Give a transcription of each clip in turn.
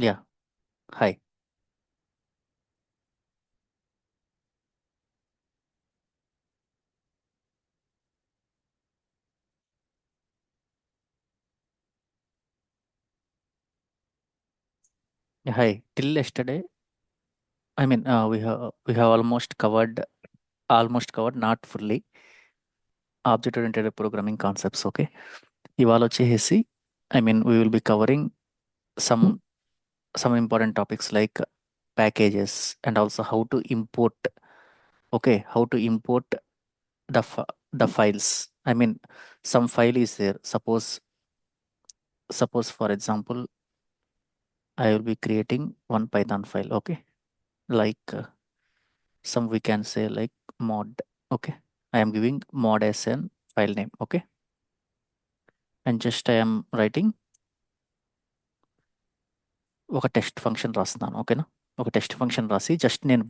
Yeah. Hi. Yeah, hi. Till yesterday, we have almost covered, not fully, object-oriented programming concepts. Okay. ఇవాళ వచ్చేసి we will be covering some some important topics like packages and also how to import. Okay, how to import the files. Some file is there. Suppose for example, I will be creating one Python file. Okay, like some we can say like mod. Okay, I am giving mod as an file name. Okay, and just I am writing ఒక test function రాస్తున్నాను. ఓకేనా, ఒక test function రాసి just నేను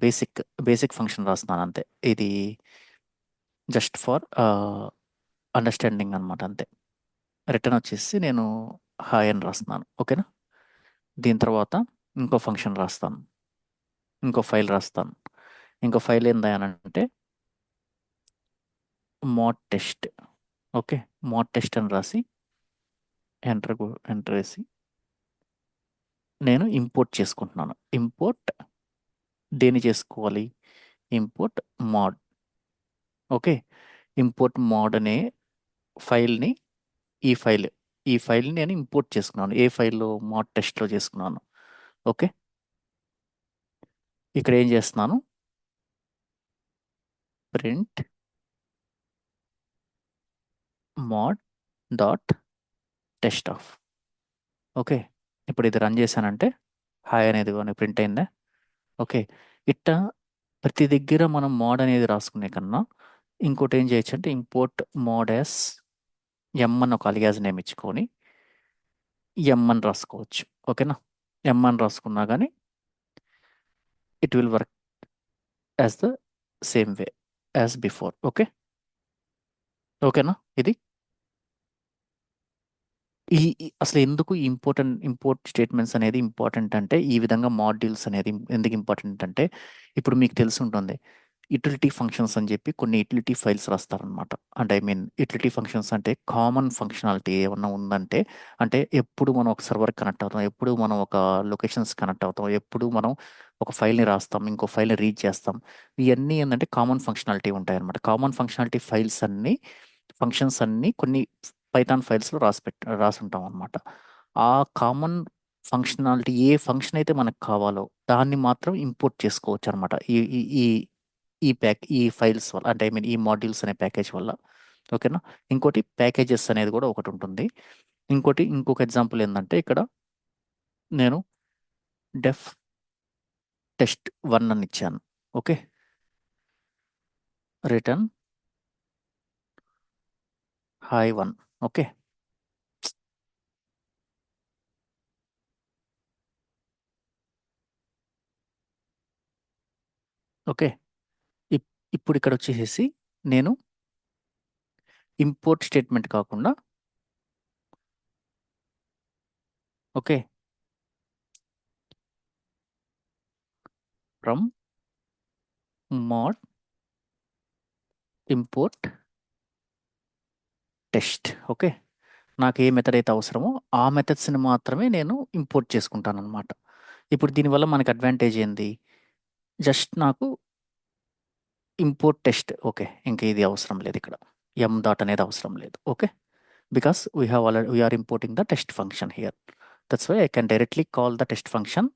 basic function రాస్తున్నాను అంతే. ఇది just for understanding అనమాట అంతే. రిటర్న్ వచ్చేసి నేను హాయ్ అని రాస్తున్నాను. ఓకేనా, దీని తర్వాత ఇంకో ఫంక్షన్ రాస్తాను, ఇంకో ఫైల్ రాస్తాను. ఇంకో ఫైల్ ఏందా అని అంటే mode test. Okay, mode test అని రాసి ఎంటర్ ఎంటర్ వేసి నేను ఇంపోర్ట్ చేసుకుంటున్నాను. ఇంపోర్ట్ దేని చేసుకోవాలి? Import mode. Okay, import mode అనే ఫైల్ని ఈ ఫైల్ ఈ ఫైల్ని నేను ఇంపోర్ట్ చేసుకున్నాను. ఏ ఫైల్లో? మోడ్ టెస్ట్లో చేసుకున్నాను. ఓకే, ఇక్కడ ఏం చేస్తున్నాను? Print mode dot test of. Okay, ఇప్పుడు ఇది రన్ చేశానంటే హాయ్ అనేది కానీ ప్రింట్ అయిందా? ఓకే, ఇట్ట ప్రతి దగ్గర మనం మోడ్ అనేది రాసుకునే కన్నా ఇంకోటి ఏం చేయొచ్చు అంటే ఇంపోర్ట్ మోడ్ యాస్ ఎం అని ఒక అలియాస్ నేమ్ ఇచ్చుకొని ఎం అని రాసుకోవచ్చు. ఓకేనా, ఎం అని రాసుకున్నా కానీ it will work as the same way as before. Okay, ఓకేనా. ఇది అసలు ఎందుకు ఇంపోర్ట్ స్టేట్మెంట్స్ అనేది ఇంపార్టెంట్ అంటే, ఈ విధంగా మాడ్యూల్స్ అనేది ఎందుకు ఇంపార్టెంట్ అంటే, ఇప్పుడు మీకు తెలిసి ఉంటుంది యుటిలిటీ ఫంక్షన్స్ అని చెప్పి కొన్ని యుటిలిటీ ఫైల్స్ రాస్తారనమాట. అంటే యుటిలిటీ ఫంక్షన్స్ అంటే కామన్ ఫంక్షనాలిటీ ఏమన్నా ఉందంటే, అంటే ఎప్పుడు మనం ఒక సర్వర్ కనెక్ట్ అవుతాం, ఎప్పుడు మనం ఒక లొకేషన్స్ కనెక్ట్ అవుతాం, ఎప్పుడు మనం ఒక ఫైల్ని రాస్తాం, ఇంకో ఫైల్ని రీడ్ చేస్తాం. ఇవన్నీ ఏంటంటే కామన్ ఫంక్షనాలిటీ ఉంటాయి అనమాట. కామన్ ఫంక్షనాలిటీ ఫైల్స్ అన్నీ, ఫంక్షన్స్ అన్నీ కొన్ని పైథాన్ ఫైల్స్లో రాసి ఉంటాం అనమాట. ఆ కామన్ ఫంక్షనాలిటీ ఏ ఫంక్షన్ అయితే మనకు కావాలో దాన్ని మాత్రం ఇంపోర్ట్ చేసుకోవచ్చు అనమాట. ఈ ఈ ఈ ఈ ఫైల్స్ వల్ల, అంటే ఈ మాడ్యూల్స్ అనే ప్యాకేజ్ వల్ల. ఓకేనా, ఇంకోటి ప్యాకేజెస్ అనేది కూడా ఒకటి ఉంటుంది. ఇంకొక ఎగ్జాంపుల్ ఏంటంటే ఇక్కడ నేను డెఫ్ టెస్ట్ 1 అని ఇచ్చాను. Okay, return hi 1. Okay, okay. ఇప్పుడు ఇక్కడ వచ్చేసేసి నేను ఇంపోర్ట్ స్టేట్మెంట్ కాకుండా, okay, from mode import test. Okay, నాకు ఏ మెథడ్ అయితే అవసరమో ఆ మెథడ్స్ని మాత్రమే నేను ఇంపోర్ట్ చేసుకుంటాను అనమాట. ఇప్పుడు దీనివల్ల మనకి అడ్వాంటేజ్ ఏంది? జస్ట్ నాకు ఇంపోర్ట్ టెస్ట్. ఓకే, ఇంకా ఇది అవసరం లేదు, ఇక్కడ ఎం డాట్ అనేది అవసరం లేదు. Okay, because we are importing the test function here. That's why I can directly call the test function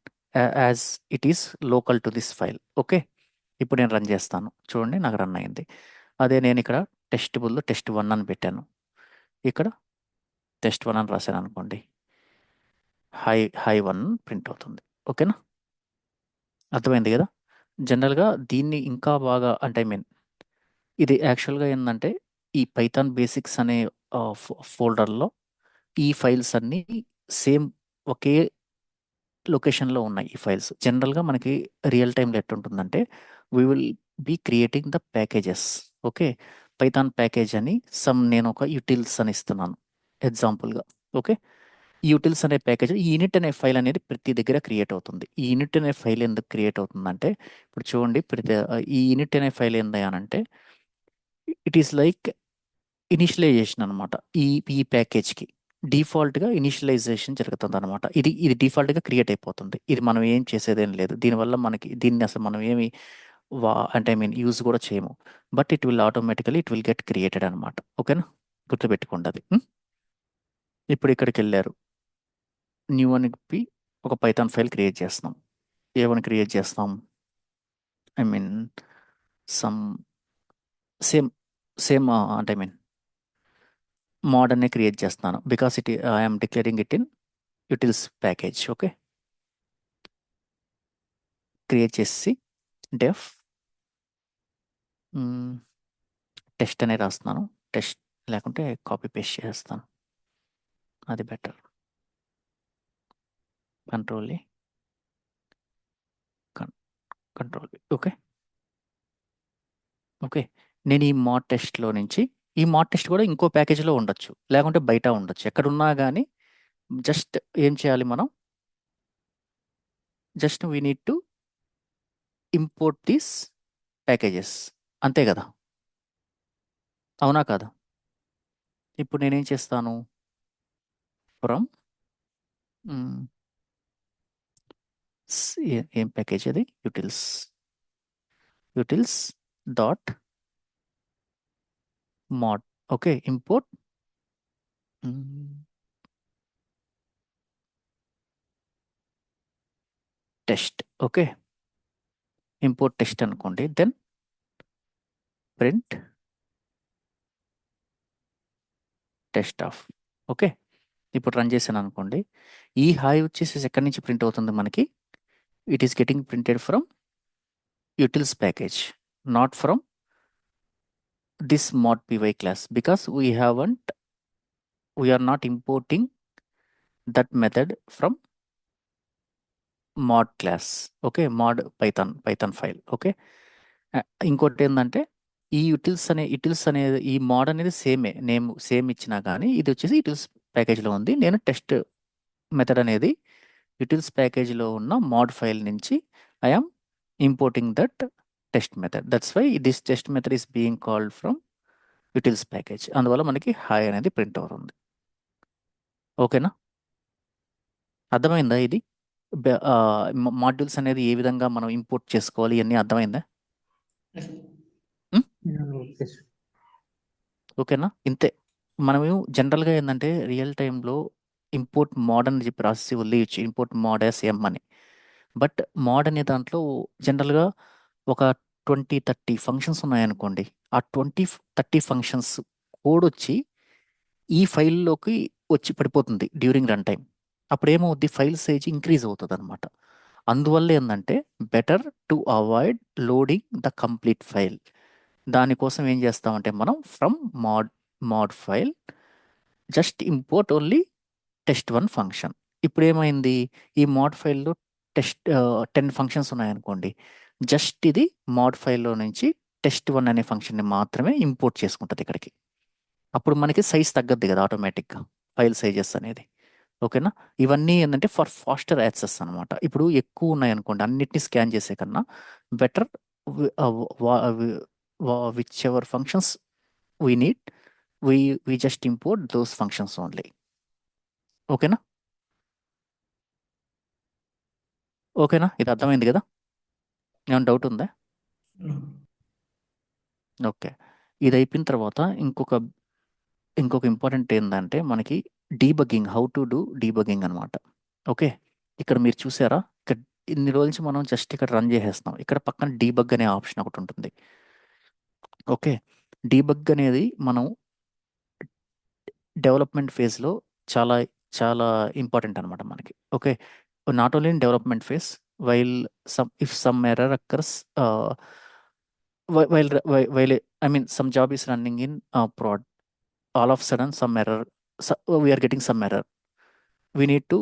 as it is local to this file. Okay, ఇప్పుడు నేను రన్ చేస్తాను, చూడండి నాకు రన్ అయింది. అదే నేను ఇక్కడ టెస్ట్ 1 అని పెట్టాను, ఇక్కడ టెస్ట్ 1 అని రాశాను అనుకోండి, హై 1 ప్రింట్ అవుతుంది. ఓకేనా, అర్థమైంది కదా. జనరల్గా దీన్ని ఇంకా బాగా అంటే ఇది యాక్చువల్గా ఏంటంటే ఈ పైథాన్ బేసిక్స్ అనే ఫోల్డర్లో ఈ ఫైల్స్ అన్నీ సేమ్ ఒకే లొకేషన్లో ఉన్నాయి. ఈ ఫైల్స్ జనరల్గా మనకి రియల్ టైంలో ఎట్టుంటుందంటే we will be creating the packages. Okay, Python package అని నేను ఒక యూటిల్స్ అని ఇస్తున్నాను ఎగ్జాంపుల్గా. ఓకే, ఈ యూటిల్స్ అనే ప్యాకేజ్ ఈ యూనిట్ అనే ఫైల్ అనేది ప్రతి దగ్గర క్రియేట్ అవుతుంది. ఈ యూనిట్ అనే ఫైల్ ఎందుకు క్రియేట్ అవుతుందంటే ఇప్పుడు చూడండి ఈ యూనిట్ అనే ఫైల్ ఏంది అని అంటే ఇట్ ఈస్ లైక్ ఇనిషియలైజేషన్ అనమాట. ఈ ఈ ప్యాకేజ్కి డిఫాల్ట్గా ఇనిషియలైజేషన్ జరుగుతుంది అనమాట. ఇది డిఫాల్ట్గా క్రియేట్ అయిపోతుంది. ఇది మనం ఏం చేసేదేం లేదు. దీనివల్ల మనకి దీన్ని అసలు మనం ఏమి అంటే ఐ మీన్ యూజ్ కూడా చేయము. But it will get created అనమాట. ఓకేనా, గుర్తుపెట్టుకోండి అది. ఇప్పుడు ఇక్కడికి వెళ్ళారు, న్యూ అని చెప్పి ఒక పైథాన్ ఫైల్ క్రియేట్ చేస్తున్నాం. ఏమని క్రియేట్ చేస్తాం, I mean some same same అంటే ఐ మీన్ మోడర్నే క్రియేట్ చేస్తున్నాను because I'm declaring it in యూటిల్స్ package. Okay, create చేసి డెఫ్ టెస్ట్ అనే రాస్తున్నాను. టెస్ట్ లేకుంటే కాపీ పేస్ట్ చేస్తాను, అది better. Control control okay. Okay, నేను ఈ మాడ్ టెస్ట్ కూడా ఇంకో ప్యాకేజీలో ఉండొచ్చు, లేకుంటే బయట ఉండొచ్చు, ఎక్కడున్నా కానీ జస్ట్ ఏం చేయాలి మనం, just we need to import these packages, అంతే కదా, అవునా కాదా? ఇప్పుడు నేనేం చేస్తాను, ఫ్రమ్ ఏం ప్యాకేజ్ అది, utils dot mod. Okay, import test. Okay, import test అనుకోండి, then print test of. Okay, ఇప్పుడు రన్ చేశాను అనుకోండి, ఈ హాయ్ వచ్చేసి ఎక్కడి నుంచి ప్రింట్ అవుతుంది మనకి, it is getting printed from utils package, not from this mod py class, because we are not importing that method from mod class. Okay, mod Python file. Okay, ఇంకోటి ఏంటంటే ఈ యూటిల్స్ అనేది ఈ మోడ్ అనేది నేమ్ సేమ్ ఇచ్చినా కానీ ఇది వచ్చేసి యూటిల్స్ ప్యాకేజ్లో ఉంది. నేను టెస్ట్ మెథడ్ అనేది యూటిల్స్ ప్యాకేజ్లో ఉన్న మోడ్ ఫైల్ నుంచి I'm importing that test method. That's why this test method is being called from utils package. అందువల్ల మనకి హాయ్ అనేది ప్రింట్ అవుతుంది. ఓకేనా, అర్థమైందా ఇది? మాడ్యూల్స్ అనేది ఏ విధంగా మనం ఇంపోర్ట్ చేసుకోవాలి ఇవన్నీ అర్థమైందా? Okay sir. ఓకేనా, ఇంతే. మనము జనరల్గా ఏంటంటే రియల్ టైంలో ఇంపోర్ట్ మోడ్ అని చెప్పి రాసి వదిలేయచ్చు, ఇంపోర్ట్ మోడ్ యాస్ ఎం అని. బట్ మోడ్ అనే దాంట్లో జనరల్గా ఒక 20-30 ఫంక్షన్స్ ఉన్నాయనుకోండి, ఆ 20-30 ఫంక్షన్స్ కోడ్ వచ్చి ఈ ఫైల్లోకి వచ్చి పడిపోతుంది డ్యూరింగ్ రన్ టైం. అప్పుడు ఏమవుద్ది, ఫైల్ సైజ్ ఇంక్రీజ్ అవుతుంది అనమాట. అందువల్ల ఏంటంటే better to avoid loading the complete file. దానికోసం ఏం చేస్తామంటే మనం from mod file just import only test1 function. ఇప్పుడు ఏమైంది, ఈ మాడ్ ఫైల్లో 10 ఫంక్షన్స్ ఉన్నాయనుకోండి, జస్ట్ ఇది మాడ్ ఫైల్లో నుంచి test1 అనే ఫంక్షన్ని మాత్రమే ఇంపోర్ట్ చేసుకుంటుంది ఇక్కడికి. అప్పుడు మనకి సైజ్ తగ్గద్ది కదా ఆటోమేటిక్గా, ఫైల్ సైజెస్ అనేది. ఓకేనా, ఇవన్నీ ఏంటంటే ఫర్ ఫాస్టర్ యాక్సెస్ అనమాట. ఇప్పుడు ఎక్కువ ఉన్నాయనుకోండి, అన్నిటిని స్కాన్ చేసే కన్నా better which ever functions we need we just import those functions only. ఓకేనా, ఓకేనా, ఇది అర్థమైంది కదా? ఏమైనా డౌట్ ఉందా? ఓకే, ఇది అయిపోయిన తర్వాత ఇంకొక ఇంపార్టెంట్ ఏంటంటే మనకి debugging, how to do debugging అనమాట. ఓకే, ఇక్కడ మీరు చూసారా, ఇక్కడ ఇన్ని రోజుల నుంచి మనం జస్ట్ ఇక్కడ రన్ చేసేస్తున్నాం, ఇక్కడ పక్కన డీబగ్ అనే ఆప్షన్ ఒకటి ఉంటుంది. ఓకే, డీబగ్ అనేది మనం డెవలప్మెంట్ ఫేజ్లో చాలా చాలా ఇంపార్టెంట్ అనమాట మనకి. Okay, not only in development phase, while some error occurs while I mean some job is running in prod, all of a sudden some error, we are getting some error, we need to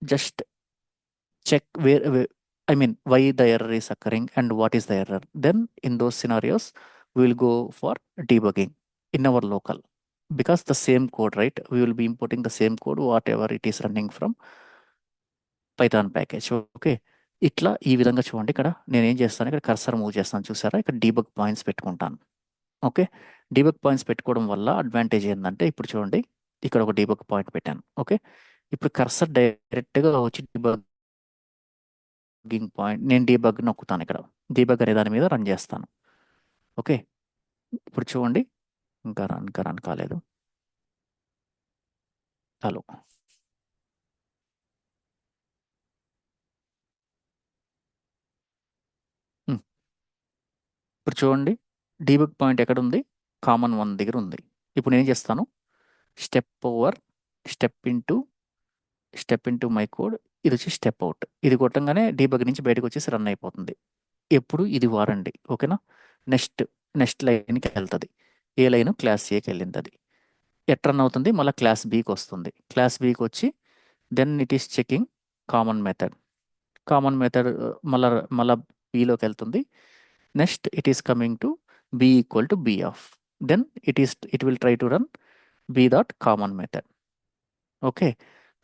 just check I mean why the error is occurring and what is the error. Then in those scenarios we will go for debugging in our local. because the same code, right? We will be importing the same code, whatever it is running from Python package. Okay. ఇట్లా ఈ విధంగా చూడండి. ఇక్కడ నేనేం చేస్తాను, ఇక్కడ cursor move చేస్తాను చూసారా? ఇక్కడ డీబగ్ పాయింట్స్ పెట్టుకుంటాను. ఓకే. డీబగ్ పాయింట్స్ పెట్టుకోవడం వల్ల అడ్వాంటేజ్ ఏందంటే ఇప్పుడు చూడండి, ఇక్కడ ఒక డీబగ్ పాయింట్ పెట్టాను. ఓకే. ఇప్పుడు కర్సర్ డైరెక్ట్‌గా వచ్చి డీబగ్గింగ్ పాయింట్, నేను డీబగ్ నొక్కుతాను ఇక్కడ. డీబగ్ అనే దాని మీద రన్ చేస్తాను. ఓకే. ఇప్పుడు చూడండి, ఇంకా రన్ కాలేదు. హలో. హ్మ్. ఇప్పుడు చూడండి, డీబగ్ పాయింట్ ఎక్కడుంది? కామన్ 1 దగ్గర ఉంది. ఇప్పుడు నేనేం చేస్తాను, step over, step into step into my code, ఇది వచ్చి స్టెప్ అవుట్. ఇది కొట్టంగానే డీబగ్ నుంచి బయటకు వచ్చేసి రన్ అయిపోతుంది. ఎప్పుడు ఇది వాడండి. ఓకేనా? నెక్స్ట్ నెక్స్ట్ లైన్కి వెళ్తుంది. ఏ లైన్? క్లాస్ ఏకి వెళ్ళింది. అది ఎట్ రన్ అవుతుంది, మళ్ళీ క్లాస్ బీకి వస్తుంది. క్లాస్ బీకి వచ్చి then it is checking common method. Common method మళ్ళా మళ్ళా బీలోకి వెళ్తుంది. Next it is coming to B equal to B of. Then it will try to run B dot common method. Okay.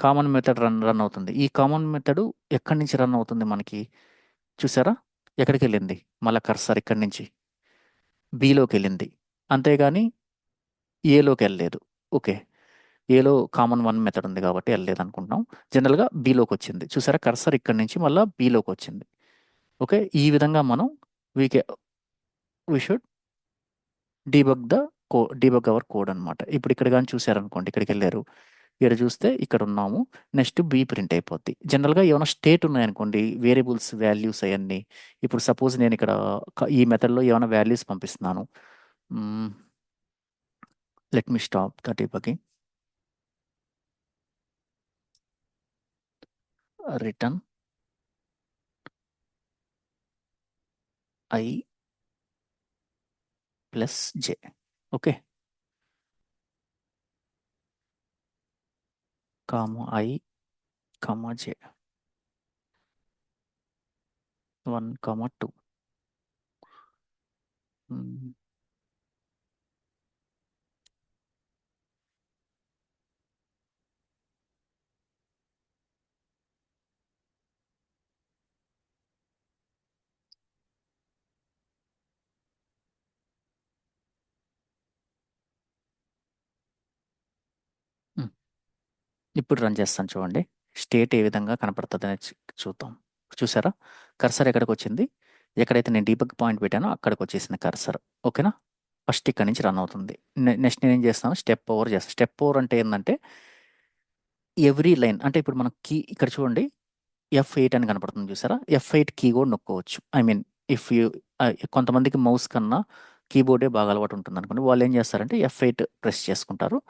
Common method run అవుతుంది. ఈ common method ఎక్కడి నుంచి run అవుతుంది మనకి చూసారా? ఎక్కడికి వెళ్ళింది? మళ్ళీ కర్సర్ ఇక్కడి నుంచి బీలోకి వెళ్ళింది. అంతేగాని ఏలోకి వెళ్ళలేదు. ఓకే. ఏలో కామన్ 1 మెథడ్ ఉంది కాబట్టి వెళ్ళలేదు అనుకుంటున్నాం. జనరల్గా బీలోకి వచ్చింది. చూసారా? కర్సర్ ఇక్కడి నుంచి మళ్ళీ బీలోకి వచ్చింది. ఓకే. ఈ విధంగా మనం we K V should debug hour code అనమాట. ఇప్పుడు ఇక్కడ కానీ చూసారనుకోండి, ఇక్కడికి వెళ్ళారు, ఇక్కడ చూస్తే ఇక్కడ ఉన్నాము. నెక్స్ట్ బీ ప్రింట్ అయిపోద్ది. జనరల్గా ఏమైనా స్టేట్ ఉన్నాయనుకోండి, వేరియబుల్స్ వాల్యూస్ అవన్నీ. ఇప్పుడు సపోజ్ నేను ఇక్కడ ఈ మెథడ్లో ఏమైనా వాల్యూస్ పంపిస్తున్నాను. Let me stop the debugging. Return I plus J. Okay. Comma I comma J 1 comma 2. ఇప్పుడు రన్ చేస్తాను చూడండి. స్టేట్ ఏ విధంగా కనపడుతుంది అనేది చూద్దాం. చూసారా? కర్సర్ ఎక్కడికి వచ్చింది? ఎక్కడైతే నేను డీబగ్ పాయింట్ పెట్టానో అక్కడికి వచ్చేసింది కర్సర్. ఓకేనా? ఫస్ట్ ఇక్కడ నుంచి రన్ అవుతుంది. నెక్స్ట్ నేను ఏం చేస్తాను, స్టెప్ ఓవర్ చేస్తాను. స్టెప్ ఓవర్ అంటే ఏంటంటే ఎవ్రీ లైన్, అంటే ఇప్పుడు మనం కీ ఇక్కడ చూడండి, F8 అని కనపడుతుంది చూసారా? F8 కీ కూడా నొక్కోవచ్చు. ఐ మీన్ ఇఫ్ యూ కొంతమందికి మౌస్ కన్నా కీబోర్డే బాగా అలవాటు ఉంటుంది అనుకోండి, వాళ్ళు ఏం చేస్తారంటే F8 ప్రెస్ చేసుకుంటారు.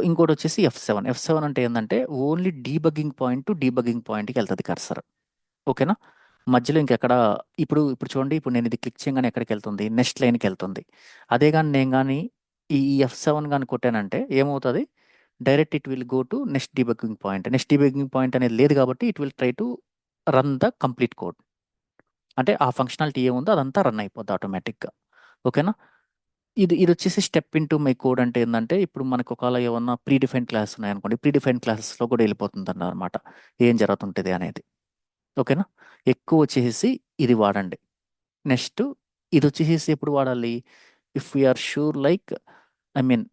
ఇంకోటి వచ్చేసి F7. F7 అంటే ఏంటంటే only debugging point to debugging పాయింట్కి వెళ్తుంది కర్సర్. ఓకేనా? మధ్యలో ఇంకెక్కడ, ఇప్పుడు చూడండి, ఇప్పుడు నేను ఇది క్లిక్ చేయగానే ఎక్కడికి వెళ్తుంది? నెక్స్ట్ లైన్కి వెళ్తుంది. అదే కానీ నేను కానీ ఈ F7 కానీ కొట్టానంటే ఏమవుతుంది? Direct it will go to next debugging point. Next debugging point అనేది లేదు కాబట్టి it will try to run the complete code. అంటే ఆ ఫంక్షనాలిటీ ఏముందో అదంతా రన్ అయిపోద్ది ఆటోమేటిక్గా. ఓకేనా? ఇది వచ్చేసి స్టెప్ ఇంటూ మై కోడ్ అంటే ఏంటంటే ఇప్పుడు మనకు ఒకవేళ ఏమన్నా ప్రీ డిఫైన్డ్ క్లాస్ ఉన్నాయనుకోండి, ప్రీ డిఫైన్డ్ క్లాసెస్లో కూడా వెళ్ళిపోతుంది అన్నమాట ఏం జరుగుతుంటుంది అనేది. ఓకేనా? ఎక్కువ వచ్చేసి ఇది వాడండి. నెక్స్ట్ ఇది వచ్చేసి ఎప్పుడు వాడాలి? If we are sure like, I mean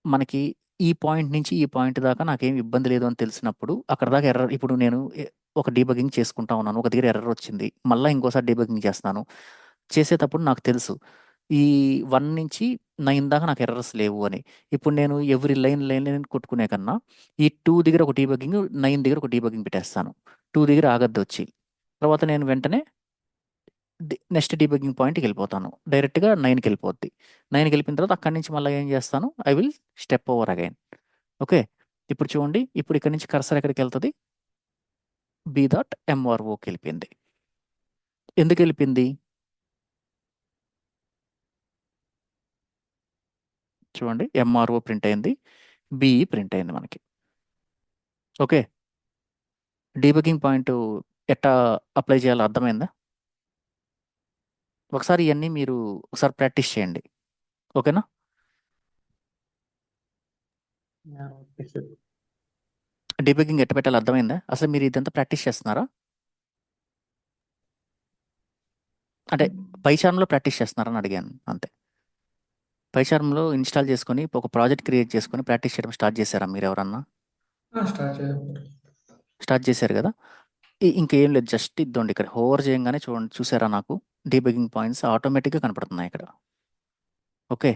మనకి ఈ పాయింట్ నుంచి ఈ పాయింట్ దాకా నాకేం ఇబ్బంది లేదు అని తెలిసినప్పుడు అక్కడ దాకా ఎర్రర్, ఇప్పుడు నేను ఒక డీబగింగ్ చేసుకుంటా ఉన్నాను, ఒక దగ్గర ఎర్రర్ వచ్చింది, మళ్ళీ ఇంకోసారి డీబగింగ్ చేస్తాను. చేసేటప్పుడు నాకు తెలుసు ఈ 1 నుంచి 9 దాకా నాకు ఎర్రర్స్ లేవు అని. ఇప్పుడు నేను ఎవ్రీ లైన్ కొట్టుకునే కన్నా ఈ 2 దగ్గర ఒక డీబగింగ్, 9 దగ్గర ఒక డీబగింగ్ పెట్టేస్తాను. 2 దగ్గర ఆగద్దు వచ్చి. తర్వాత నేను వెంటనే నెక్స్ట్ డీబగ్గింగ్ పాయింట్కి వెళ్ళిపోతాను. డైరెక్ట్గా 9కి వెళ్ళిపోద్ది. 9కి వెళ్ళిపోయిన తర్వాత అక్కడి నుంచి మళ్ళీ ఏం చేస్తాను, I will step over again. Okay. ఇప్పుడు చూడండి, ఇప్పుడు ఇక్కడ నుంచి కర్సర్ ఎక్కడికి వెళ్తుంది? బీ డాట్ ఎంఆర్ఓకి వెళ్ళిపోయింది. ఎందుకు వెళ్ళిపోయింది? చూడండి, ఎంఆర్ఓ ప్రింట్ అయింది, బిఈ ప్రింట్ అయింది మనకి. ఓకే. డీబగ్గింగ్ పాయింట్ ఎట్టా అప్లై చేయాలో అర్థమైందా? ఒకసారి ఇవన్నీ మీరు ఒకసారి ప్రాక్టీస్ చేయండి. ఓకేనా? Okay sir. డీబగ్గింగ్ ఎట్ట పెట్టాలో అర్థమైందా? అసలు మీరు ఇదంతా ప్రాక్టీస్ చేస్తున్నారా? అంటే పైచార్మ్‌లో ప్రాక్టీస్ చేస్తున్నారని అడిగాను అంతే. పైచార్మ్‌లో ఇన్‌స్టాల్ చేసుకొని ఒక ప్రాజెక్ట్ క్రియేట్ చేసుకొని ప్రాక్టీస్ చేయడం స్టార్ట్ చేశారా మీరెవరన్నా? స్టార్ట్ చేద్దాం. స్టార్ట్ చేశారు గదా! ఇంకేం లేదు. జస్ట్ ఇద్దండి ఇక్కడ హోవర్ చేయంగానే చూడండి చూసారా నాకు డీబగ్గింగ్ పాయింట్స్ ఆటోమేటిక్‌గా కనపడుతున్నాయి ఇక్కడ. ఓకే.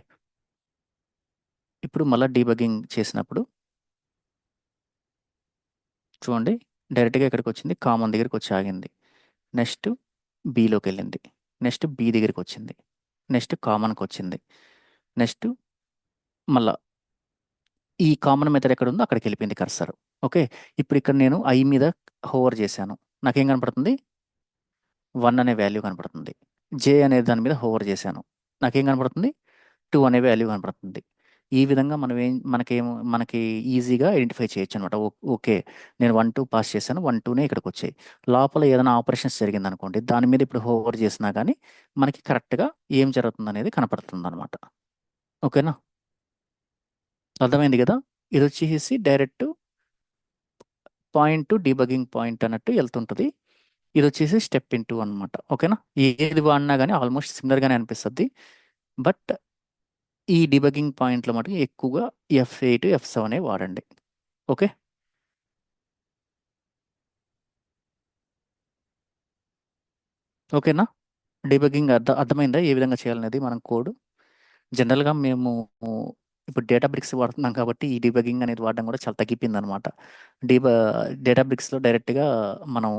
ఇప్పుడు మళ్ళా డీబగ్గింగ్ చేసినప్పుడు చూడండి డైరెక్ట్‌గా ఇక్కడికొచ్చింది. కామన్ దగ్గరికొచ్చి ఆగింది. నెక్స్ట్ బిలోకెళ్ళింది. నెక్స్ట్ బి దగ్గరికొచ్చింది. నెక్స్ట్ కామన్‌కొచ్చింది. నెక్స్ట్ మళ్ళా ఈ కామన్ మెథడ్ ఎక్కడుందో అక్కడికెళ్ళిపోయింది కర్సర్. ఓకే. ఇప్పుడు ఇక్కడ నేను ఐ మీద హోవర్ చేశాను. నాకేం కనపడుతుంది? 1 అనే వాల్యూ కనపడుతుంది. జే అనే దాని మీద హోవర్ చేశాను. నాకేం కనపడుతుంది? 2 అనే వాల్యూ కనపడుతుంది. ఈ విధంగా మనకి ఈజీగా ఐడెంటిఫై చేయొచ్చనమాట. ఓకే. నేను 1, 2 పాస్ చేశాను. 1, 2నే ఇక్కడికొచ్చాయి. లోపల ఏదైనా ఆపరేషన్స్ జరిగిందనుకోండి, దాని మీద ఇప్పుడు హోవర్ చేసినా గానీ, మనకి కరెక్ట్‌గా ఏం జరుగుతుందనేది కనపడుతుందనమాట. ఓకేనా? అర్థమైంది గదా! ఇదొచ్చేసేసి direct point to debugging point అన్నట్టు ఎళ్తుంటది. ఇదొచ్చేసి స్టెప్ ఇంటూ అనమాట. ఓకేనా? ఏది వాడినా గానీ ఆల్మోస్ట్ సిమిలర్‌గానే అనిపిస్తది. బట్ ఈ డీబగ్గింగ్ పాయింట్‌లో మటుకు ఎక్కువగా ఎఫ్8, ఎఫ్7 వాడండి. ఓకే. ఓకేనా? డీబగ్గింగ్ అర్థమైందా? ఏ విధంగా చేయాలనేది మనం కోడ్. జనరల్‌గా మేము ఇప్పుడు డేటాబ్రిక్స్ వాడుతున్నాం కాబట్టి, ఈ డీబగ్గింగ్ అనేది వాడడం కూడా చాలా తగ్గిపోయిందనమాట. డీబ డేటాబ్రిక్స్‌లో డైరెక్ట్‌గా మనం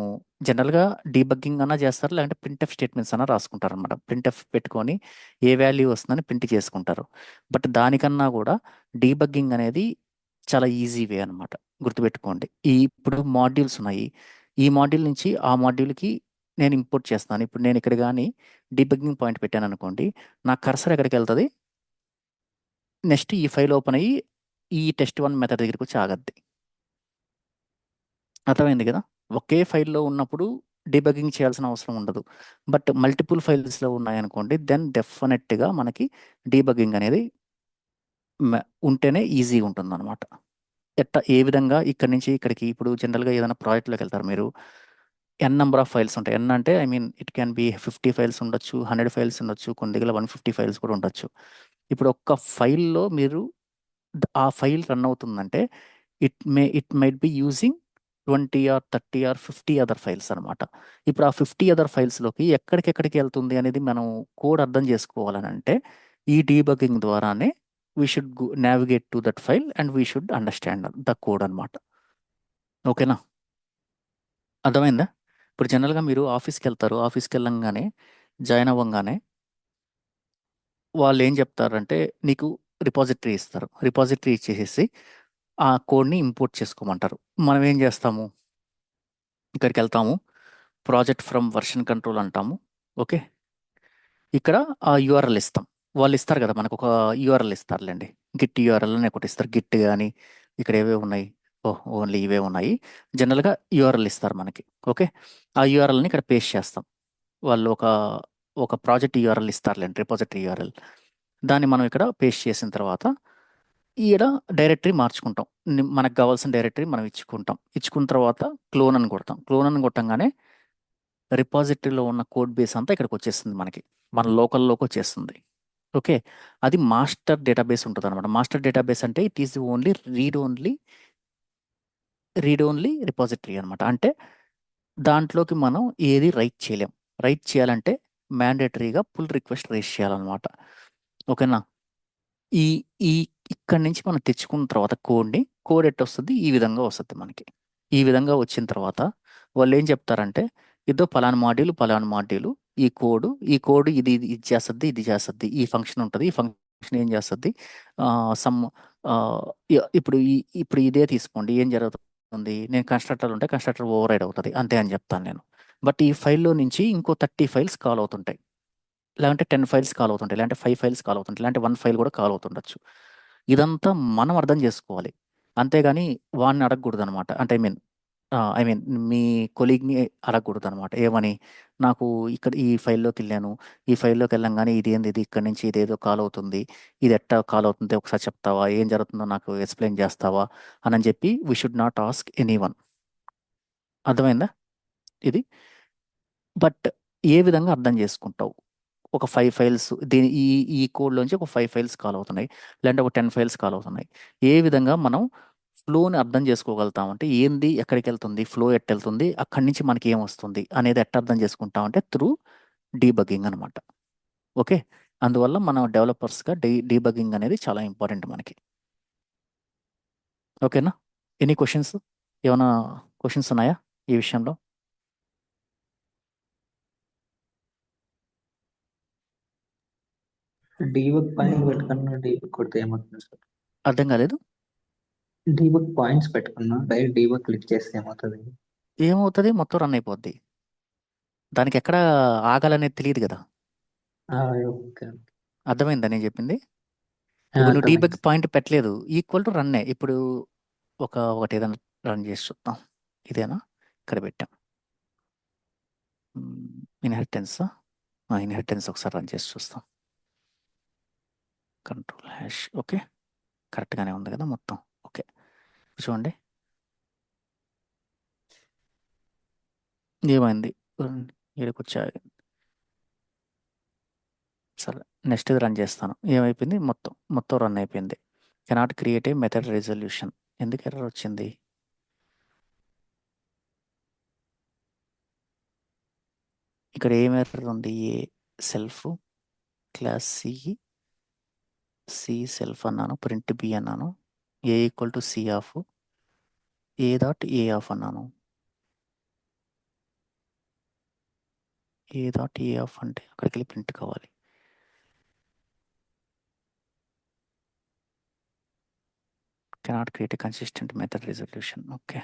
జనరల్‌గా డీబగ్గింగ్ అన్నా చేస్తారు. లేదంటే ప్రింట్ఎఫ్ స్టేట్మెంట్స్ అన్నా రాసుకుంటారనమాట. ప్రింట్ఎఫ్ పెట్టుకొని ఏ వాల్యూ వస్తుందని ప్రింట్ చేసుకుంటారు. బట్ దానికన్నా కూడా డీబగ్గింగ్ అనేది చాలా ఈజీ వే అనమాట. గుర్తుపెట్టుకోండి. ఇప్పుడు మాడ్యూల్స్ ఉన్నాయి. ఈ మాడ్యూల్ నుంచి ఆ మాడ్యూల్‌కి నేను ఇంపోర్ట్ చేస్తాను. ఇప్పుడు నేను ఇక్కడ గాని డీబగ్గింగ్ పాయింట్ పెట్టాననుకోండి, నా కర్సర్ ఎక్కడికెళ్తది? నెక్స్ట్ ఈ ఫైల్ ఓపెన్ అయ్యి, ఈ test1 మెథడ్ దగ్గరికొచ్చి ఆగద్ది. అర్థమైంది గదా! ఒకే ఫైల్‌లో ఉన్నప్పుడు డీబగ్గింగ్ చేయాల్సిన అవసరం ఉండదు. బట్ మల్టిపుల్ ఫైల్స్‌లో ఉన్నాయనుకోండి, దెన్ డెఫినెట్‌గా మనకి డీబగ్గింగ్ అనేది ఉంటేనే ఈజీగా ఉంటుందనమాట. ఏ విధంగా ఇక్కడి నుంచి ఇక్కడికి ఇప్పుడు జనరల్‌గా ఏదైనా ప్రాజెక్ట్‌లోకెళ్తారు మీరు. నంబర్ ఆఫ్ ఫైల్స్ ఉంటాయి. అంటే I mean it can be 50 files ఉండొచ్చు, 100 ఫైల్స్ ఉండొచ్చు, కొన్ని దగ్గర 150 ఫైల్స్ కూడా ఉండొచ్చు. ఇప్పుడు ఒక్క ఫైల్‌లో మీరు ఆ ఫైల్ రన్ అవుతుందంటే it might be using 20 or 30 or 50 other files అనమాట. ఇప్పుడు ఆ 50 అదర్ ఫైల్స్‌లోకి ఎక్కడికెక్కడికి ఎళ్తుంది అనేది మనం కోడ్ అర్థం చేసుకోవాలనంటే, ఈ డీబగ్గింగ్ ద్వారానే we should navigate to that file and we should understand the code అనమాట. ఓకేనా? అర్థమైందా? ఇప్పుడు జనరల్‌గా మీరు ఆఫీస్‌కెళ్తారు. ఆఫీస్‌కెళ్ళంగానే జాయిన్ అవ్వంగానే వాళ్ళేం జెప్తారంటే, నీకు రిపాజిటరీ ఇస్తారు. రిపాజిటరీ ఇచ్చేసేసి, ఆ కోడ్‌ని ఇంపోర్ట్ చేసుకోమంటారు. మనం ఏం జేస్తాము, ఇక్కడికెళ్తాము. ప్రాజెక్ట్ ఫ్రమ్ వర్షన్ కంట్రోల్ అంటాము. ఓకే. ఇక్కడ ఆ యూఆర్ఎల్ ఇస్తాం. వాళ్ళిస్తారు గదా! మనకొక యూఆర్ఎల్ ఇస్తారులెండి. గిట్ యూఆర్ఎల్ అని ఒకటిస్తారు. గిట్ గాని, ఇక్కడ ఏవేవి ఉన్నాయి? ఓన్లీ ఇవే ఉన్నాయి. జనరల్‌గా యూఆర్ఎల్ ఇస్తారు మనకి. ఓకే. ఆ యూఆర్ఎల్‌ని ఇక్కడ పేస్ట్ చేస్తాం. వాళ్ళు ఒక ప్రాజెక్ట్ యూఆర్ఎల్ ఇస్తారులెండి. Repository URL. దాన్ని మనం ఇక్కడ పేస్ట్ చేసిన తర్వాత, ఈడ డైరెక్టరీ మార్చుకుంటాం. మనకు కావాల్సిన డైరెక్టరీ మనం ఇచ్చుకుంటాం. ఇచ్చుకున్న తర్వాత క్లోన్ అని కొడతాం. క్లోన్ అని కొట్టంగానే రిపాజిటరీలో ఉన్న కోడ్ బేస్ అంతా ఇక్కడికొచ్చేస్తుంది మనకి. మన లోకల్‌లోకొచ్చేస్తుంది. ఓకే. అది మాస్టర్ డేటాబేస్ ఉంటదనమాట. మాస్టర్ డేటాబేస్ అంటే it is only read only repository అనమాట. అంటే దాంట్లోకి మనం ఏది రైట్ చేయలేం. రైట్ చేయాలంటే మ్యాండేటరీగా పుల్ రిక్వెస్ట్ రైజ్ చేయాలనమాట. ఓకేనా? ఈ ఈ ఇక్కడి నుంచి మనం తెచ్చుకున్న తర్వాత కోడ్ ఎట్టొస్తది? ఈ విధంగా వస్తది మనకి. ఈ విధంగా వచ్చిన తర్వాత వాళ్ళేం చెప్తారంటే, ఇదో పలానా మాడ్యూలు, ఈ కోడ్ ఇది చేస్తది, ఇది చేస్తది. ఈ ఫంక్షన్ ఉంటది. ఈ ఫంక్షన్ ఏం చేస్తది? ఆహ్, సమ్ ఆహ్, ఇప్పుడు ఇదే తీసుకోండి. ఏం జరుగుతుంది? నేను కన్‌స్ట్రక్టర్ ఉంటే కన్‌స్ట్రక్టర్ ఓవర్‌రైడ్ అవుతది. అంతే అని చెప్తాను నేను. బట్ ఈ ఫైల్‌లో నుంచి ఇంకో 30 ఫైల్స్ కాల్ అవుతుంటాయి. లేదంటే 10 ఫైల్స్ కాల్ అవుతుంటాయి. లేదంటే 5 ఫైల్స్ కాల్ అవుతుంటాయి. లేదంటే 1 ఫైల్ కూడా కాల్ అవుతుండొచ్చు. ఇదంతా మనం అర్థం చేసుకోవాలి. అంతేగాని వాడిని అడగకూడదనమాట. అంటే ఐ మీన్ ఐ మీన్ మీ కొలీగ్ని అడగకూడదు అనమాట. ఏమని, నాకు ఇక్కడ ఈ ఫైల్లోకి వెళ్ళాను, ఈ ఫైల్లోకి వెళ్ళంగానే ఇది ఏంది, ఇది ఇక్కడ నుంచి ఇదేదో కాల్ అవుతుంది, ఇది ఎట్టా కాల్ అవుతుంది ఒకసారి చెప్తావా, ఏం జరుగుతుందో నాకు ఎక్స్ప్లెయిన్ చేస్తావా అని చెప్పి we should not ask any one. అర్థమైందా ఇది? బట్ ఏ విధంగా అర్థం చేసుకుంటావు? ఒక 5 ఫైల్స్ దీని ఈ ఈ కోడ్‌లోంచి ఒక 5 ఫైల్స్ కాల్ అవుతున్నాయి. లేదంటే ఒక 10 ఫైల్స్ కాల్ అవుతున్నాయి. ఏ విధంగా మనం ఫ్లోని అర్థం చేసుకోగలుగుతాం అంటే ఏంది? ఎక్కడికెళ్తుంది? ఫ్లో ఎట్టెళ్తుంది? అక్కడి నుంచి మనకి ఏమొస్తుంది? అనేది ఎట్ట అర్థం చేసుకుంటాం అంటే త్రూ డీబగ్గింగ్ అనమాట. ఓకే. అందువల్ల మనం డెవలపర్స్‌గా డీబగ్గింగ్ అనేది చాలా ఇంపార్టెంట్ మనకి. ఓకేనా? Any questions? ఏమన్నా క్వెషన్స్ ఉన్నాయా ఈ విషయంలో? డీబగ్ పాయింట్ పెట్టుకున్నా డీబగ్ కొడితే ఏమవుతుంది సార్? అర్థం కాలేదు? డీబగ్ పాయింట్స్ పెట్టుకున్నా డైరెక్ట్ డీబగ్ క్లిక్ చేస్తే ఏమవుతుంది? ఏమవుతది? మొత్తం రన్ అయిపోద్ది. దానికి ఎక్కడ ఆగాలనేది తెలియదు కదా! ఆ, ఓకే. అర్థమైందా నేను చెప్పింది? ఇప్పుడు నువ్వు అర్థమైంది డీబగ్ సార్. పాయింట్ పెట్టలేదు, ఈక్వల్ టు రన్నే. ఇప్పుడు ఒకటి ఏదైనా రన్ చేసి చూద్దాం. ఇదేనా? ఇక్కడ పెట్టాం. ఇన్హెరిటెన్స్ ఇన్హెరిటెన్స్ ఒకసారి రన్ చేసి చూస్తాం. Control hash. ఓకే, కరెక్ట్గానే ఉంది కదా మొత్తం. ఓకే, చూడండి ఏమైంది. ఇక్కడికొచ్చా. సరే, నెక్స్ట్ ఇది రన్ చేస్తాను. ఏమైపోయింది? మొత్తం రన్ అయిపోయింది. Cannot create a method resolution. ఎందుకు ఎర్రర్ వచ్చింది? ఇక్కడ ఏం ఎర్రర్ ఉంది? A self class C self అన్నాను, ప్రింట్ బి అన్నాను, A equal to C of A dot A of అన్నాను. ఏ డాట్ ఏ ఆఫ్ అంటే అక్కడికి వెళ్ళి ప్రింట్ కావాలి. కెనాట్ క్రియేట్ ఏ కన్సిస్టెంట్ మెథడ్ రెజల్యూషన్. ఓకే,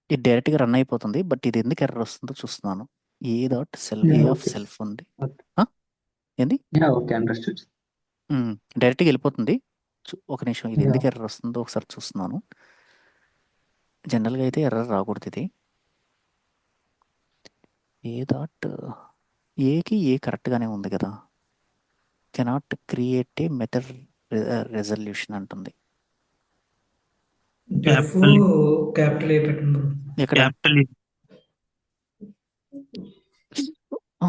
ఇది డైరెక్ట్గా రన్ అయిపోతుంది. బట్ ఇది ఎందుకు ఎర్రర్ వస్తుందో చూస్తున్నాను. A dot A of okay self ఉంది. ఓకే. ఆ? ఏంది? Okay, understood. డైరెక్ట్గా వెళ్ళిపోతుంది. ఒక నిమిషం, ఇది యా. ఎందుకు ఎర్రర్ వస్తుందో ఒకసారి చూస్తున్నాను. జనరల్గా అయితే ఎర్రర్ రాకూడదు ఇది. ఏ డాట్ ఏకి ఏ కరెక్ట్గానే ఉంది కదా. Cannot create a method resolution అంటుంది. ఎఫ్ క్యాపిటల్ ఏ పెట్టండి. ఎక్కడ? క్యాపిటల్ ఆ,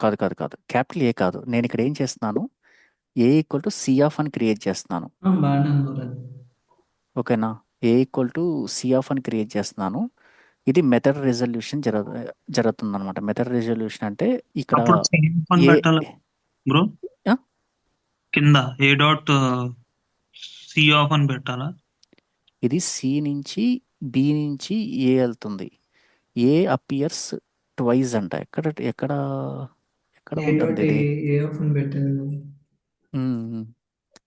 కాదు కాదు కాదు, క్యాపిటల్ ఏ కాదు. నేను ఇక్కడ ఏం చేస్తున్నాను, ఏ ఈక్వల్ టు సి ఆఫ్ అని క్రియేట్ చేస్తున్నాను. బాగానే ఉంది మరి అది. ఓకేనా? ఏ ఈక్వల్ టు సి ఆఫ్ అని క్రియేట్ చేస్తున్నాను. ఇది మెథడ్ రెజల్యూషన్ జరుగుతుంది అనమాట. మెథడ్ రెజల్యూషన్ అంటే ఇక్కడ అప్పుడు సేమ్ పని ఏ పెట్టాలి బ్రో. ఆ? కింద ఏ డాట్ సి ఆఫ్ అని పెట్టాలా? ఇది సి నుంచి బి నుంచి ఏ వెళ్తుంది. ఏ అపియర్స్ ట్వైస్ అంట. ఎక్కడ ఎక్కడ ఎక్కడ ఏ ఉంటుంది డాట్ ఇది? ఏ ఆఫ్ అని పెట్టారు. మ్మ్.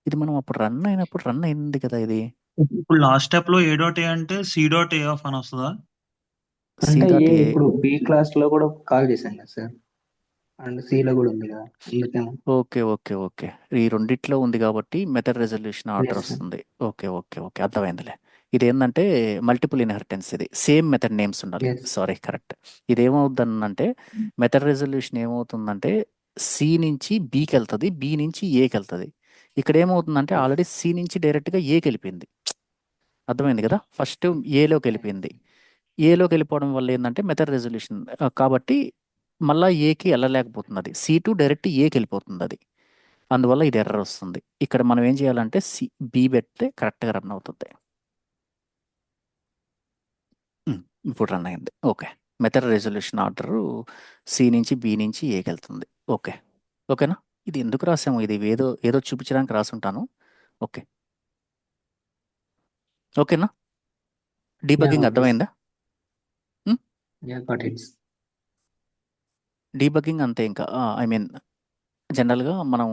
ఇది మనం అప్పుడు రన్ అయినప్పుడు రన్ అయింది కదా ఇది. ఇప్పుడు లాస్ట్ స్టెప్ లో ఏ డాట్ ఏ అంటే సి డాట్ ఏ ఆఫ్ అని వస్తుందా? సి అంటే డాట్ ఏ. ఇప్పుడు బి క్లాస్ లో కూడా కాల్ చేశాం కదా సార్, అండ్ సి లో కూడా ఉంది కదా, అందుకేమో. ఓకే ఓకే ఓకే, ఈ రెండిట్లో ఉంది కాబట్టి method resolution order yes sir. వస్తుంది. ఓకే ఓకే ఓకే, అర్థమైందిలే. ఇది ఏంటంటే మల్టిపుల్ ఇన్హెరిటెన్స్. ఇది సేమ్ మెథడ్ నేమ్స్ ఉండాలి. ఎస్. Sorry, correct. ఇది ఏమవుతుందంటే మెథడ్ రెజల్యూషన్ ఏమవుతుందంటే సి నుంచి బికి వెళ్తుంది, బి నుంచి ఏకి వెళ్తుంది. ఇక్కడ ఏమవుతుందంటే ఆల్రెడీ సి నుంచి డైరెక్ట్గా ఏకి వెళ్ళిపోయింది. అర్థమైంది కదా. ఫస్ట్ ఏలోకి వెళ్ళిపోయింది. ఏలోకి వెళ్ళిపోవడం వల్ల ఏంటంటే మెథడ్ రెజల్యూషన్ కాబట్టి మళ్ళీ ఏకి వెళ్ళలేకపోతుంది. సి టు డైరెక్ట్ ఏకి వెళ్ళిపోతుంది అది. అందువల్ల ఇది ఎర్రర్ వస్తుంది. ఇక్కడ మనం ఏం చేయాలంటే బి పెడితే కరెక్ట్గా రన్ అవుతుంది. ఇప్పుడు రన్ అయింది. Okay, method resolution order C నుంచి బి నుంచి ఏకి వెళ్తుంది. ఓకే ఓకేనా. ఇది ఎందుకు రాసాము? ఇది ఏదో ఏదో చూపించడానికి రాసుంటాను. ఓకే ఓకేనా. డీబగ్గింగ్ okay, అర్థమైందా? yeah, got it. డీబగ్గింగ్ అంతే ఇంకా ఐ మీన్ జనరల్గా మనం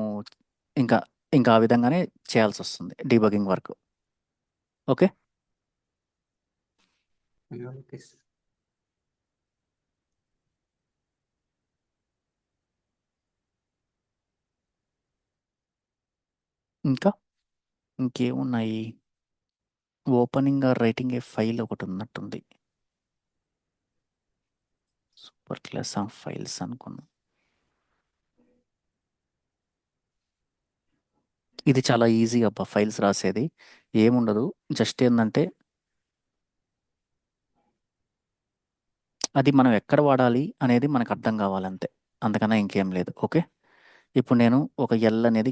ఇంకా ఇంకా ఆ విధంగానే చేయాల్సి వస్తుంది debugging work. Okay Yeah, okay, sir. ఇంకా ఇంకేమున్నాయి? Opening or writing a file ఒకటి ఉన్నట్టుంది. సూపర్ క్లాస్ ఆఫ్ ఫైల్స్ అనుకున్నాం. ఇది చాలా ఈజీ అబ్బా ఫైల్స్ రాసేది ఏముండదు. జస్ట్ ఏంటంటే అది మనం ఎక్కడ వాడాలి అనేది మనకు అర్థం కావాలంతే, అంతకన్నా ఇంకేం లేదు. ఓకే ఇప్పుడు నేను ఒక ఎల్ అనేది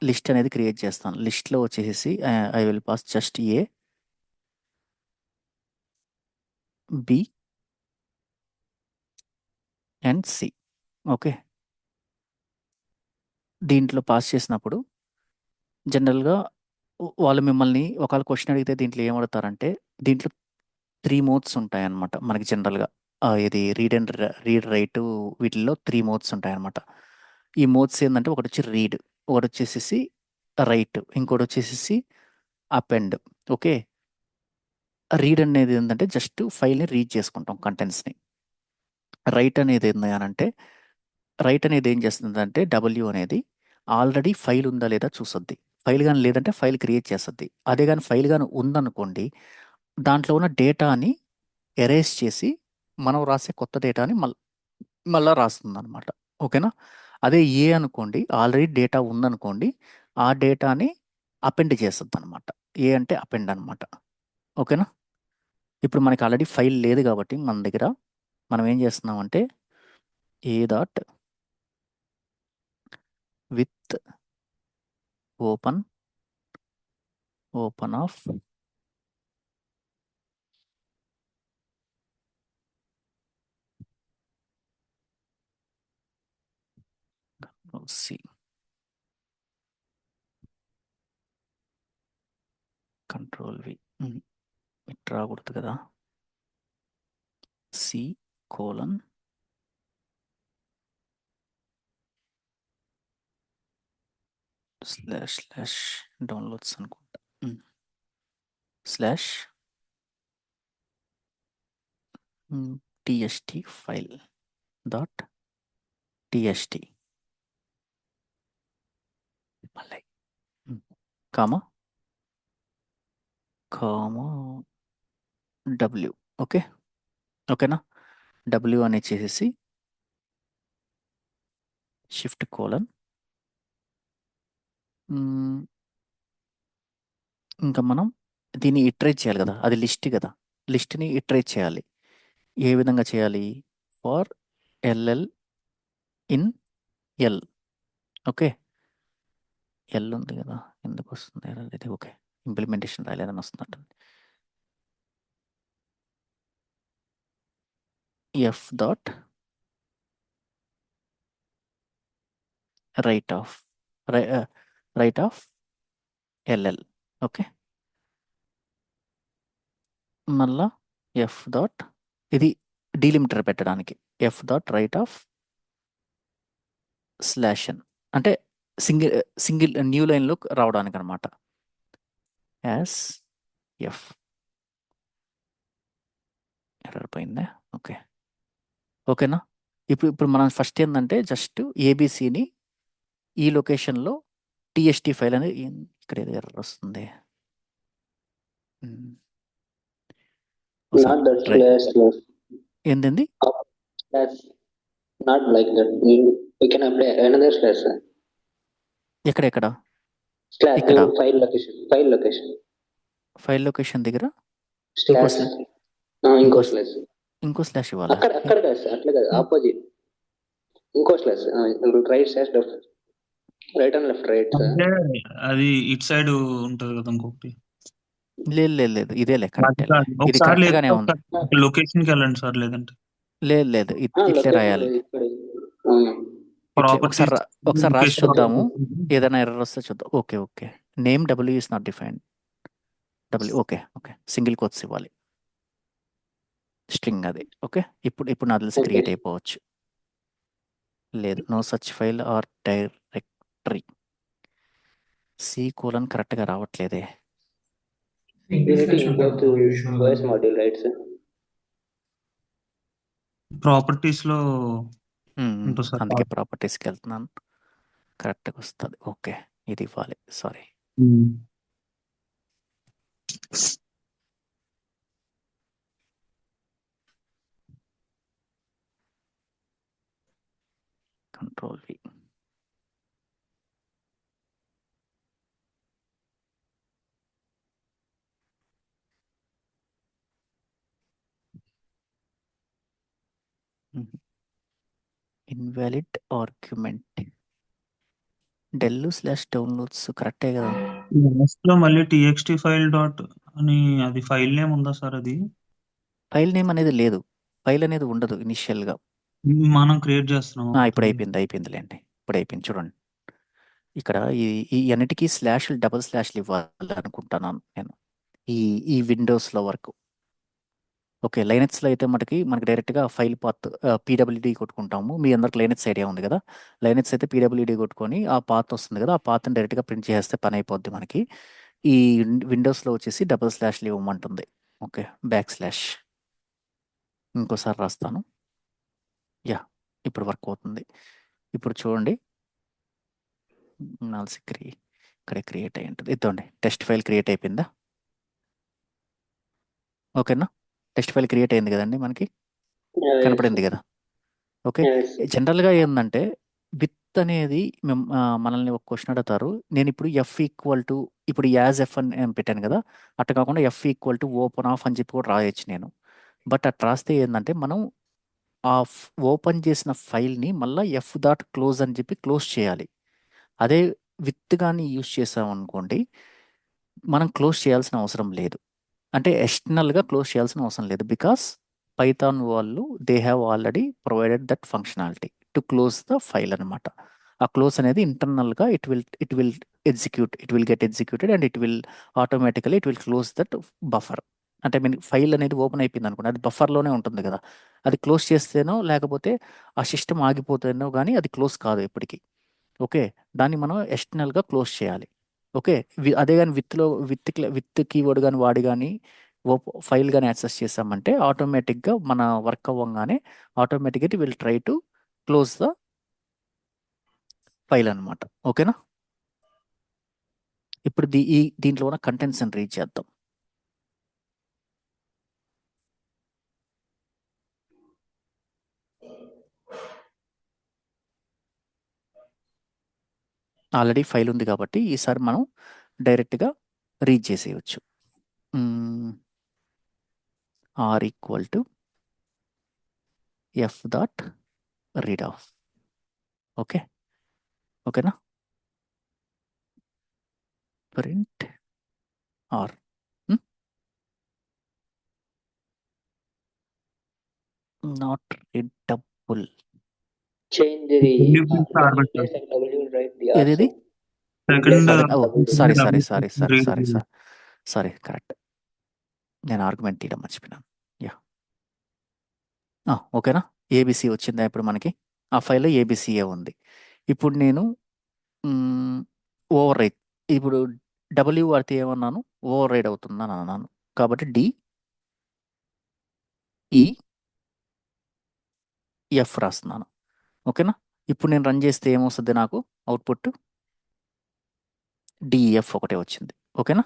లిస్ట్ అనేది క్రియేట్ చేస్తాను. లిస్ట్లో వచ్చేసి I will pass just A B and C. Okay దీంట్లో పాస్ చేసినప్పుడు జనరల్గా వాళ్ళు మిమ్మల్ని ఒకవేళ క్వశ్చన్ అడిగితే దీంట్లో ఏమడతారంటే దీంట్లో 3 మోడ్స్ ఉంటాయన్నమాట మనకి జనరల్గా. ఇది రీడ్ రైట్ వీటిల్లో 3 మోడ్స్ ఉంటాయన్నమాట. ఈ మోడ్స్ ఏంటంటే ఒకటి వచ్చి రీడ్, ఒకటి వచ్చేసి రైట్, ఇంకోటి వచ్చేసి అపెండ్. ఓకే రీడ్ అనేది ఏంటంటే జస్ట్ ఫైల్ని రీడ్ చేసుకుంటాం కంటెంట్స్ని. రైట్ అనేది ఏంటంటే రైట్ అనేది ఏం చేస్తుందంటే డబ్ల్యూ అనేది ఆల్రెడీ ఫైల్ ఉందా లేదా చూస్తుంది. ఫైల్ కానీ లేదంటే ఫైల్ క్రియేట్ చేస్తుంది. అదే కానీ ఫైల్ కానీ ఉందనుకోండి దాంట్లో ఉన్న డేటాని ఎరేస్ చేసి మనం రాసే కొత్త డేటాని మళ్ళీ రాస్తుంది అనమాట. ఓకేనా అదే ఏ అనుకోండి ఆల్రెడీ డేటా ఉందనుకోండి ఆ డేటాని అపెండ్ చేస్తుంది అనమాట. ఏ అంటే అపెండ్ అనమాట. ఓకేనా ఇప్పుడు మనకి ఆల్రెడీ ఫైల్ లేదు కాబట్టి మన దగ్గర మనం ఏం చేస్తున్నామంటే A dot with open of C control V it రాకూడదు కదా. సి కోలన్ స్లాష్ డౌన్లోడ్స్ అనుకుంటా slash txt file dot txt మళ్ళీ కామా డబ్ల్యూ. ఓకేనా డబ్ల్యూ అని చేసేసి షిఫ్ట్ కోలన్ ఇంకా మనం దీన్ని ఇటరేట్ చేయాలి కదా, అది లిస్ట్ కదా, లిస్ట్ని ఇటరేట్ చేయాలి. ఏ విధంగా చేయాలి? For LL in L. Okay L ఉంది కదా, ఎందుకు వస్తుంది ఇది? ఓకే ఇంప్లిమెంటేషన్ రాలేదని వస్తున్నట్టు. F dot write of LL. Okay మళ్ళా ఎఫ్ డాట్ ఇది డీలిమిటర్ పెట్టడానికి F dot write of slash N అంటే సింగిల్ న్యూ లైన్లో రావడానికి అనమాట. యాస్ ఎఫ్ ఎర్రర్ పోయిందా? ఓకేనా ఇప్పుడు మనం ఫస్ట్ ఏంటంటే జస్ట్ ఏబిసిని ఈ లొకేషన్లో టీఎస్టీ ఫైల్ అనేది ఇక్కడ ఏదో ఎర్రర్ వస్తుంది. Not that slash. ఏంటండి? That's not like that. We can apply another slash. ఎక్కడ Slash ఇక్కడ file location దగ్గర slash. ఇంకో స్లాష్. ఇంకో స్లాష్ ఇవ్వాలి. అక్కడ కాదు సార్, అట్లా కాదు, ఆపోజిట్ ఇంకో slash. Right slash right and left right. అది ఇట్ సైడ్ ఉంటది కదా ఇంకొకటి. లేదు ఇదే లెక్క. ఇది ఒకసారి కరెక్ట్ గానే ఉంది. లొకేషన్ కి వెళ్ళండి సార్, లేదంటే లేదు ఇట్లే రాయాలి. ఒకసారి రాసి చూద్దాము, ఏదైనా ఎర్రర్ వస్తే చూద్దాం. Okay name W is not defined. W okay single quotes ఇవ్వాలి. స్ట్రింగ్ అది. ఓకే. ఇప్పుడు నాకు తెలిసి Okay. క్రియేట్ అయిపోవచ్చు. లేదు, no such file or directory. C:" కరెక్ట్గా రావట్లేదే. We need to Slash import ఉంటుంది to usual OS module, right, sir? Properties లో మ్మ్. ఉంటుంది సార్. అందుకే ప్రాపర్టీస్కి వెళ్తున్నాను. కరెక్ట్గా వస్తుంది. ఓకే, ఇది ఇవ్వాలి. Sorry. Control-V. Invalid argument. del/downloads కరెక్టే కదా. లాస్ట్ లో మళ్ళీ txt ఫైల్ డాట్ అని అది ఫైల్ నేమ్ ఉందా సార్? అది ఫైల్ నేమ్ అనేది లేదు. ఫైల్ అనేది ఉండదు ఇనిషియల్గా. మనం క్రియేట్ చేస్తున్నాం. ఇప్పుడు అయిపోయిందిలేండి. ఇప్పుడు అయిపోయింది చూడండి. ఇక్కడ ఈ అన్నిటికీ స్లాష్లు డబుల్ స్లాష్లు ఇవ్వాలి అనుకుంటున్నాను నేను ఈ విండోస్లో వరకు. ఓకే, లైనెక్స్లో అయితే మనకి డైరెక్ట్గా ఫైల్ పాత్ పీడబ్ల్యూడీ కొట్టుకుంటాము. మీ అందరికి లైనెక్స్ ఐడియా ఉంది కదా. లైనెక్స్ అయితే పీడబ్ల్యూడీ కొట్టుకొని ఆ పాత్ వస్తుంది కదా, ఆ పాత్ని డైరెక్ట్గా ప్రింట్ చేస్తే పని అయిపోద్ది మనకి. ఈ విండోస్లో వచ్చేసి డబుల్ స్లాష్లు ఇవ్వమంటుంది. Okay, back/. ఇంకోసారి రాస్తాను. యా, ఇప్పుడు వర్క్ అవుతుంది. ఇప్పుడు చూడండి, నాల్సి ఇక్కడే క్రియేట్ అయ్యి ఉంటుంది. ఇద్దండి, టెస్ట్ ఫైల్ క్రియేట్ అయిపోయిందా? ఓకేనా, టెస్ట్ ఫైల్ క్రియేట్ అయింది కదండి మనకి, Yes. కనపడింది కదా. Okay, Yes. జనరల్గా ఏంటంటే విత్ అనేది మనల్ని ఒక క్వశ్చన్ అడుగుతారు. నేను ఇప్పుడు ఇప్పుడు యాజ్ ఎఫ్ అని పెట్టాను కదా, అట్లా కాకుండా F=ఓపెన్ ఆఫ్ అని చెప్పి కూడా రాయొచ్చు నేను. బట్ అట్లా రాస్తే ఏంటంటే మనం ఆ ఓపెన్ చేసిన ఫైల్ని మళ్ళీ F.close అని చెప్పి క్లోజ్ చేయాలి. అదే విత్ కానీ యూజ్ చేసామనుకోండి, మనం క్లోజ్ చేయాల్సిన అవసరం లేదు. అంటే ఎక్స్టర్నల్గా క్లోజ్ చేయాల్సిన అవసరం లేదు. బికాస్ పైథాన్ వాళ్ళు they have already provided that functionality to close the file అనమాట. ఆ క్లోజ్ అనేది ఇంటర్నల్గా it will get executed and it will close that buffer. అంటే ఫైల్ అనేది ఓపెన్ అయిపోయింది అనుకోండి, అది బఫర్లోనే ఉంటుంది కదా. అది క్లోజ్ చేస్తేనో లేకపోతే ఆ సిస్టమ్ ఆగిపోతేనో కానీ అది క్లోజ్ కాదు ఎప్పటికీ. ఓకే, దాన్ని మనం ఎక్స్టర్నల్గా క్లోజ్ చేయాలి. ఓకే, అదే కానీ విత్ కీవర్డ్ కానీ వాడి కానీ ఫైల్ కానీ యాక్సెస్ చేసామంటే ఆటోమేటిక్గా మన వర్క్ అవ్వగానే ఆటోమేటిక్గా it will try to close the file అనమాట. ఓకేనా, ఇప్పుడు దీంట్లో ఉన్న కంటెంట్స్ అని రీడ్ చేద్దాం. ఆల్రెడీ ఫైల్ ఉంది కాబట్టి ఈసారి మనం డైరెక్ట్గా రీడ్ చేసేయచ్చు. r=f.readof. ఓకేనా, print are not readable. Change the W plus R W button. place and W write the ఏది R. సెకండ్ సారీ కరెక్ట్, నేను ఆర్గ్యుమెంట్ తీయడం మర్చిపోయినాను. యా, ఓకేనా. ఏబిసి వచ్చిందా ఇప్పుడు మనకి? ఆ ఫైల్లో ఏబిసిఏ ఉంది. ఇప్పుడు నేను ఓవర్ రైట్, ఇప్పుడు డబ్ల్యూ వాడితే ఏమన్నాను, ఓవర్ రైడ్ అవుతుందని అన్నాను. కాబట్టి DEF రాస్తున్నాను. ఓకేనా, ఇప్పుడు నేను రన్ చేస్తే ఏమొస్తుంది నాకు అవుట్పుట్? DEF ఒకటే వచ్చింది. ఓకేనా,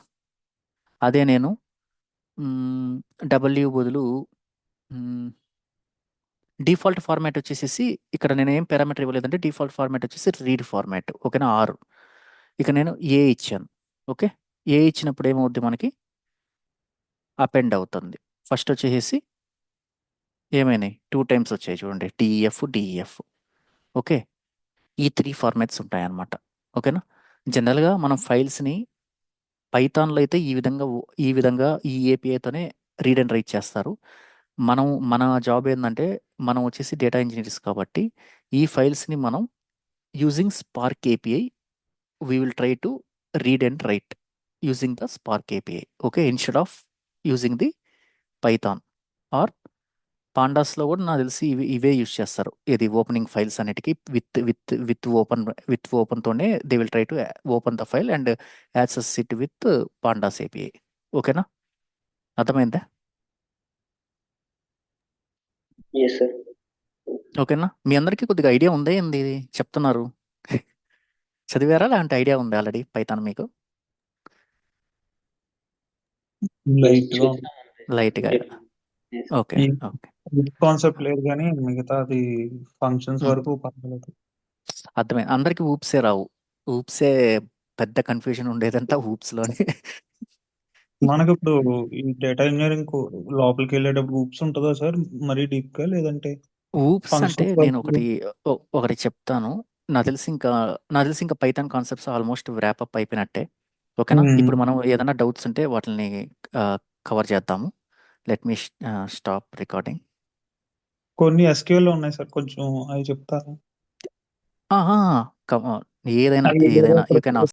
అదే నేను డబ్ల్యూ బదులు డిఫాల్ట్ ఫార్మాట్ వచ్చేసి ఇక్కడ నేను ఏం పారామీటర్ ఇవ్వలేదంటే డిఫాల్ట్ ఫార్మాట్ వచ్చేసి రీడ్ ఫార్మాట్. ఓకేనా, 6. ఇక నేను ఏ ఇచ్చాను. ఓకే, ఏ ఇచ్చినప్పుడు ఏమవుద్ది మనకి? అపెండ్ అవుతుంది. ఫస్ట్ వచ్చేసి ఏమైనాయి 2 times వచ్చాయి చూడండి, DEF. ఓకే, ఈ 3 ఫార్మాట్స్ ఉంటాయన్నమాట. ఓకేనా, జనరల్గా మనం ఫైల్స్ని పైథాన్లో అయితే ఈ విధంగా ఈ ఏపీఐతోనే రీడ్ అండ్ రైట్ చేస్తారు. మన జాబ్ ఏంటంటే మనం వచ్చేసి డేటా ఇంజనీర్స్ కాబట్టి ఈ ఫైల్స్ని మనం using Spark API we will try to read and write using the Spark API. Okay, instead of using the Python or పాండాస్లో కూడా నాకు తెలిసి ఇవే యూస్ చేస్తారు. ఇది ఓపెనింగ్ ఫైల్స్ అన్నిటికీ విత్ ఓపెన్తోనే they will try to open the file and access it with pandas API. ఓకేనా, అర్థమైందా? Yes sir. ఓకేనా, మీ అందరికీ కొద్దిగా ఐడియా ఉందా ఏంది ఇది చెప్తున్నారు? చదివారా లేదంటే ఐడియా ఉంది ఆల్రెడీ పైథాన్ మీకు? లైట్ గా లైట్గా. ఓకే ఈ ఓకే, కాన్సెప్ట్ లేదు కానీ మిగతా అది ఫంక్షన్స్ Hmm. వరకు పర్వాలేదు. అర్థమైంది. అందరికీ ఊప్సే రావు. ఊప్సే పెద్ద కన్ఫ్యూజన్ ఉండేదంతా ఊప్స్లోనే. మనకి ఇప్పుడు ఈ డేటా ఇంజనీరింగ్ లోపలికి వెళ్ళేటప్పుడు ఊప్స్ ఉంటుందా సార్ మరీ డీప్ గా, లేదంటే ఊప్స్ అంటే ఫంక్షన్స్ నేను వరకు? ఒకటి చెప్తాను. నాకు తెలిసి ఇంకా పైథాన్ కాన్సెప్ట్స్ ఆల్మోస్ట్ ర్యాపప్ అయిపోయినట్టే. ఓకేనా, ఇప్పుడు మనం ఏదైనా డౌట్స్ ఉంటే వాటిని కవర్ చేద్దాము. Let me stop recording. కొన్ని SQL లో ఉన్నాయి సార్, కొంచెం అవి చెప్తారా? ఏదైనా యూ కెన్